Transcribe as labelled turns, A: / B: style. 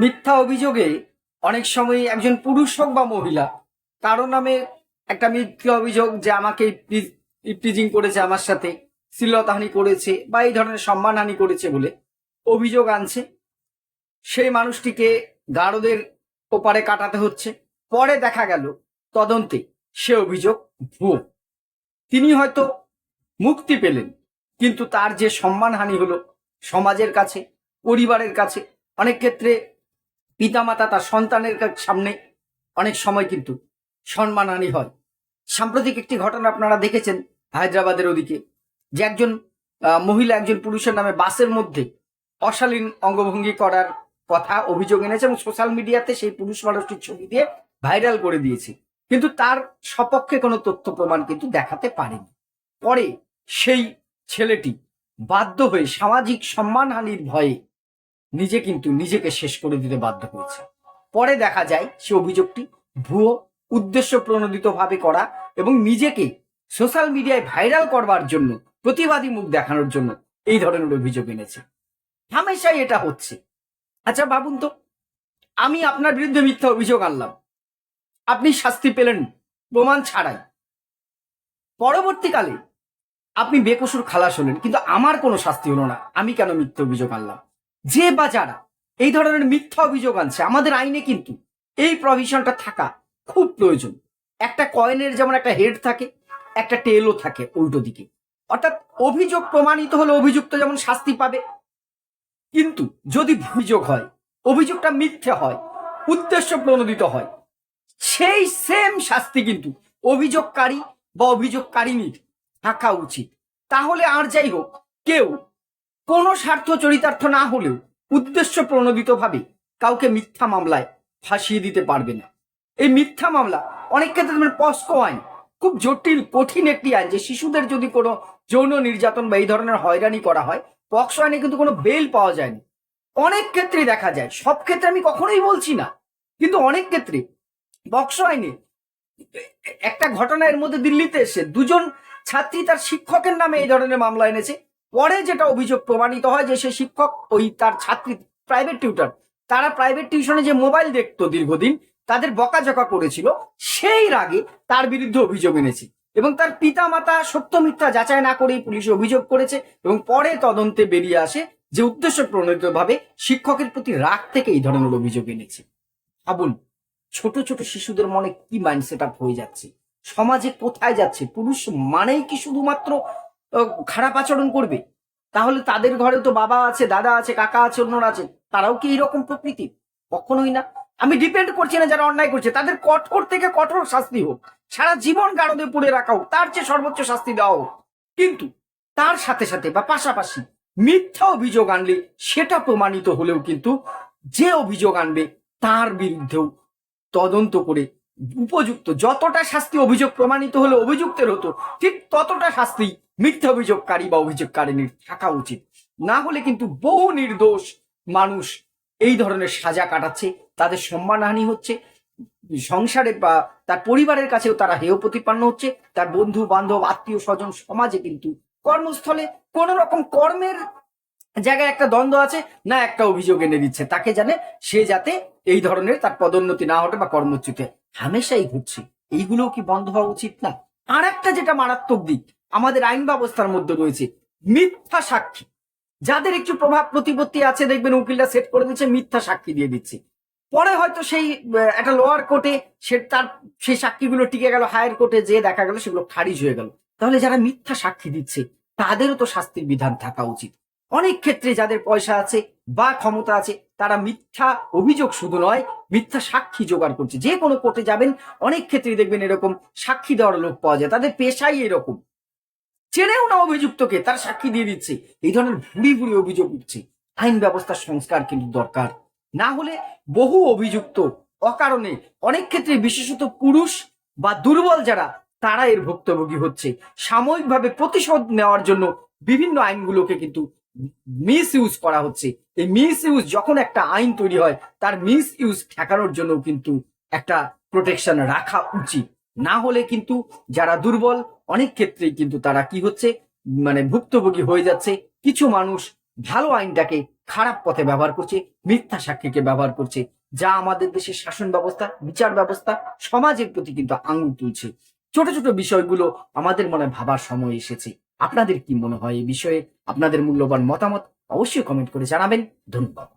A: মিথ্যা অভিযোগে অনেক সময় একজন পুরুষ হোক বা মহিলা কারো নামে একটা মিথ্যা অভিযোগ যে আমাকে ইপটিজিং করেছে, আমার সাথে শ্লীলতাহানি করেছে বা এই ধরনের সম্মানহানি করেছে বলে অভিযোগ আনছে। সেই মানুষটিকে গারদের ওপারে কাটাতে হচ্ছে। পরে দেখা গেল তদন্তে সে অভিযোগ ভুয়ো। তিনি হয়তো মুক্তি পেলেন, কিন্তু তার যে সম্মানহানি হলো সমাজের কাছে, পরিবারের কাছে, অনেক ক্ষেত্রে পিতামাতা তার সন্তানের সামনে অনেক সময় কিন্তু সম্মানহানি হয়। সাম্প্রতিক একটি ঘটনা আপনারা দেখেছেন হায়দ্রাবাদের ওদিকে, যে একজন মহিলা একজন পুরুষের নামে বাসের মধ্যে অশালীন অঙ্গভঙ্গি করার কথা অভিযোগ এনেছে এবং সোশ্যাল মিডিয়াতে সেই পুরুষ মানুষটির ছবি দিয়ে ভাইরাল করে দিয়েছে, কিন্তু তার সপক্ষে কোনো তথ্য প্রমাণ কিন্তু দেখাতে পারেনি। পরে সেই ছেলেটি বাধ্য হয়ে সামাজিক সম্মানহানির ভয়ে নিজেকে শেষ করে দিতে বাধ্য হয়েছে। পরে দেখা যায় সে অভিযোগটি ভুয়ো, উদ্দেশ্য প্রণোদিত ভাবে করা এবং নিজেকে সোশ্যাল মিডিয়ায় ভাইরাল করবার জন্য, প্রতিবাদী মুখ দেখানোর জন্য এই ধরনের অভিযোগ এনেছে। হামেশাই এটা হচ্ছে। আচ্ছা ভাবুন তো, আমি আপনার বিরুদ্ধে মিথ্যা অভিযোগ আনলাম, আপনি শাস্তি পেলেন প্রমাণ ছাড়াই, পরবর্তীকালে আপনি বেকসুর খালাস হলেন, কিন্তু আমার কোনো শাস্তি হলো না। আমি কেন মিথ্যা অভিযোগ আনলাম? যে বা যারা এই ধরনের মিথ্যা অভিযোগ আনছে, আমাদের আইনে কিন্তু এই প্রভিশনটা থাকা খুব প্রয়োজন। একটা কয়েনের যেমন একটা হেড থাকে, একটা টেলও থাকে উল্টো দিকে। অর্থাৎ অভিযোগ প্রমাণিত হলে অভিযুক্ত যেমন শাস্তি পাবে, কিন্তু যদি অভিযোগ হয়, অভিযোগটা মিথ্যে হয়, উদ্দেশ্য প্রণোদিত হয়, সেই সেম শাস্তি কিন্তু অভিযোগকারী বা অভিযোগকারিনীর থাকা উচিত। তাহলে আর যাই হোক, কেউ কোনো স্বার্থ চরিতার্থ না হলেও উদ্দেশ্য প্রণোদিত ভাবে কাউকে মিথ্যা মামলায় ফাঁসিয়ে দিতে পারবে না। এই মিথ্যা মামলা অনেক ক্ষেত্রে পস্কো আইন খুব জটিল কঠিন একটি আইন, যে শিশুদের যদি কোনো যৌন নির্যাতন বা এই ধরনের হয়রানি করা হয়, পক্সো আইনে কিন্তু কোনো বেল পাওয়া যায়নি। অনেক ক্ষেত্রে দেখা যায়, সব ক্ষেত্রে আমি কখনোই বলছি না, কিন্তু অনেক ক্ষেত্রে পক্সো আইনে একটা ঘটনা এর মধ্যে দিল্লিতে এসে দুজন ছাত্রী তার শিক্ষকের নামে এই ধরনের মামলা এনেছে। পরে যেটা অভিযোগ প্রমাণিত হয় যে সে শিক্ষক ওই তার ছাত্রী প্রাইভেট টিউটর, তারা প্রাইভেট টিউশনে যে মোবাইল দেখতো দীর্ঘদিন, তাদের বকাঝকা করেছিল, সেই রাগে তার বিরুদ্ধে অভিযোগ এনেছে এবং তার পিতা মাতা সত্য মিথ্যা যাচাই না করেই পুলিশে অভিযোগ করেছে এবং পরে তদন্তে বেরিয়ে আসে যে উদ্দেশ্য প্রণোদিত ভাবে শিক্ষকের প্রতি রাগ থেকে এই ধরনের অভিযোগ এনেছে। ভাবুন, ছোট ছোট শিশুদের মনে কি মাইন্ড সেট আপ হয়ে যাচ্ছে, সমাজে কোথায় যাচ্ছে। পুরুষ মানেই কি শুধুমাত্র খারাপ আচরণ করবে? তাহলে তাদের ঘরে তো বাবা আছে, দাদা আছে, কাকা আছে, অন্যরা আছে, তারাও কি এইরকম প্রকৃতি? কখনোই না। আমি ডিপেন্ড করছি না যারা অন্যায় করছে তাদের কঠোর থেকে কঠোর শাস্তি হোক, সারা জীবন গারদে পুড়ে রাখা হোক, তার চেয়ে সর্বোচ্চ শাস্তি দেওয়া হোক, কিন্তু তার সাথে সাথে বা পাশাপাশি মিথ্যা অভিযোগ আনলে সেটা প্রমাণিত হলেও কিন্তু যে অভিযোগ আনবে তার বিরুদ্ধেও তদন্ত করে উপযুক্ত যতটা শাস্তি অভিযোগ প্রমাণিত হলে অভিযুক্তের হতো, ঠিক ততটা শাস্তি মিথ্যা অভিযোগকারী বা অভিযোগকারিনীর থাকা উচিত। না হলে কিন্তু বহু নির্দোষ মানুষ এই ধরনের সাজা কাটাচ্ছে, তাদের সম্মানহানি হচ্ছে, সংসারে বা তার পরিবারের কাছেও তারা হেয় প্রতিপন্ন হচ্ছে, তার বন্ধু বান্ধব আত্মীয় স্বজন সমাজে কিন্তু কর্মস্থলে কোন রকম কর্মের জায়গায় একটা দ্বন্দ্ব আছে না, একটা অভিযোগ এনে দিচ্ছে তাকে, জানে সে যাতে এই ধরনের তার পদোন্নতি না হতে বা কর্মচ্যুতে হামেশাই ঘটছে। এইগুলোও কি বন্ধ হওয়া উচিত না? আর একটা যেটা মারাত্মক দিক আমাদের আইন ব্যবস্থার মধ্যে রয়েছে, মিথ্যা সাক্ষী। যাদের একটু প্রভাব প্রতিপত্তি আছে, দেখবেন উকিলরা সেট করে দিচ্ছে, মিথ্যা সাক্ষী দিয়ে দিচ্ছে। পরে হয়তো সেই একটা লোয়ার কোর্টে সে তার সেই সাক্ষীগুলো টিকে গেল, হায়ার কোর্টে যে দেখা গেল সেগুলো খারিজ হয়ে গেল। তাহলে যারা মিথ্যা সাক্ষী দিচ্ছে তাদেরও তো শাস্তির বিধান থাকা উচিত। অনেক ক্ষেত্রে যাদের পয়সা আছে বা ক্ষমতা আছে, তারা মিথ্যা অভিযোগ শুধু নয়, মিথ্যা সাক্ষী জোগাড় করছে। যে কোনো কোর্টে যাবেন, অনেক ক্ষেত্রে দেখবেন এরকম সাক্ষী দেওয়ার লোক পাওয়া যায়, তাদের পেশাই এরকম, চেনেও না অভিযুক্তকে, তার সাক্ষী দিয়ে দিচ্ছে। এই ধরনের ভুড়ি ভুড়ি অভিযোগ উঠছে। আইন ব্যবস্থার সংস্কার কিন্তু দরকার, না হলে বহু অভিযুক্ত অকারণে, অনেক ক্ষেত্রে বিশেষত পুরুষ বা দুর্বল যারা, তারা এর ভুক্তভোগী হচ্ছে। সাময়িকভাবে প্রতিশোধ নেওয়ার জন্য বিভিন্ন আইনগুলোকে কিন্তু মিস ইউজ করা হচ্ছে। এই মিস ইউজ যখন একটা আইন তৈরি হয়, তার মিস ইউজ ঠেকানোর জন্য কিন্তু একটা প্রোটেকশন রাখা উচিত। না হলে কিন্তু যারা দুর্বল অনেক ক্ষেত্রেই কিন্তু তারা কি হচ্ছে, ভুক্তভোগী হয়ে যাচ্ছে। কিছু মানুষ ভালো আইনটাকে খারাপ পথে ব্যবহার করছে, মিথ্যা সাক্ষীকে ব্যবহার করছে, যা আমাদের দেশের শাসন ব্যবস্থা, বিচার ব্যবস্থা, সমাজের প্রতি কিন্তু আঙুল তুলছে। ছোট ছোট বিষয়গুলো আমাদের মনে ভাবার সময় এসেছে। আপনাদের কি মনে হয় এই বিষয়ে? আপনাদের মূল্যবান মতামত অবশ্যই কমেন্ট করে জানাবেন। ধন্যবাদ।